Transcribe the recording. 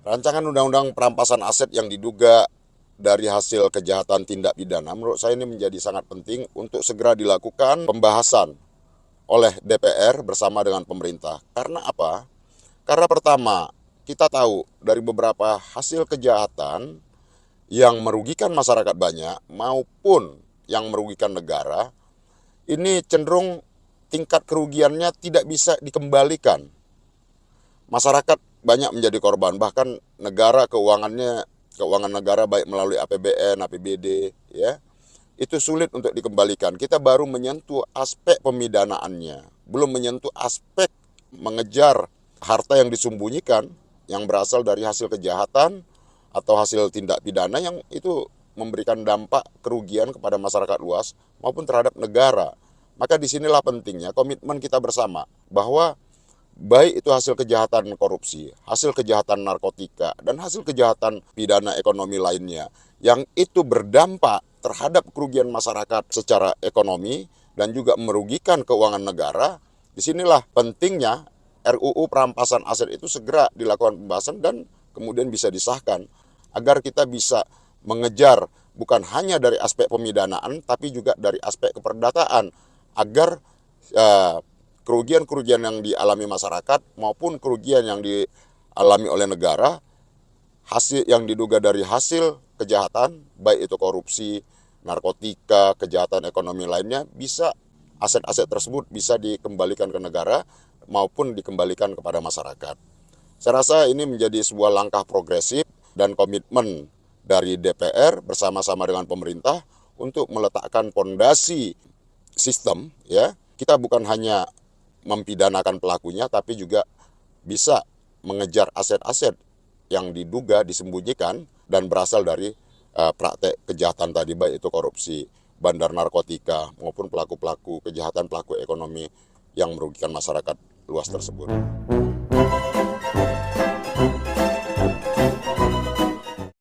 Rancangan undang-undang perampasan aset yang diduga dari hasil kejahatan tindak pidana menurut saya ini menjadi sangat penting untuk segera dilakukan pembahasan oleh DPR bersama dengan pemerintah. Karena apa? Karena pertama, kita tahu dari beberapa hasil kejahatan yang merugikan masyarakat banyak maupun yang merugikan negara, ini cenderung tingkat kerugiannya tidak bisa dikembalikan. Masyarakat banyak menjadi korban, bahkan negara keuangan negara baik melalui APBN, APBD, ya, itu sulit untuk dikembalikan. Kita baru menyentuh aspek pemidanaannya, belum menyentuh aspek mengejar harta yang disembunyikan yang berasal dari hasil kejahatan atau hasil tindak pidana yang itu memberikan dampak kerugian kepada masyarakat luas maupun terhadap negara. Maka disinilah pentingnya komitmen kita bersama bahwa baik itu hasil kejahatan korupsi, hasil kejahatan narkotika, dan hasil kejahatan pidana ekonomi lainnya yang itu berdampak terhadap kerugian masyarakat secara ekonomi dan juga merugikan keuangan negara. Disinilah pentingnya RUU perampasan aset itu segera dilakukan pembahasan dan kemudian bisa disahkan agar kita bisa mengejar bukan hanya dari aspek pemidanaan tapi juga dari aspek keperdataan agar kerugian-kerugian yang dialami masyarakat maupun kerugian yang dialami oleh negara hasil yang diduga dari hasil kejahatan baik itu korupsi, narkotika, kejahatan ekonomi lainnya bisa aset-aset tersebut bisa dikembalikan ke negara maupun dikembalikan kepada masyarakat. Saya rasa ini menjadi sebuah langkah progresif dan komitmen dari DPR bersama-sama dengan pemerintah untuk meletakkan fondasi sistem, ya. Kita bukan hanya mempidanakan pelakunya tapi juga bisa mengejar aset-aset yang diduga disembunyikan dan berasal dari praktek kejahatan tadi baik itu korupsi, bandar narkotika maupun pelaku-pelaku kejahatan pelaku ekonomi yang merugikan masyarakat luas tersebut.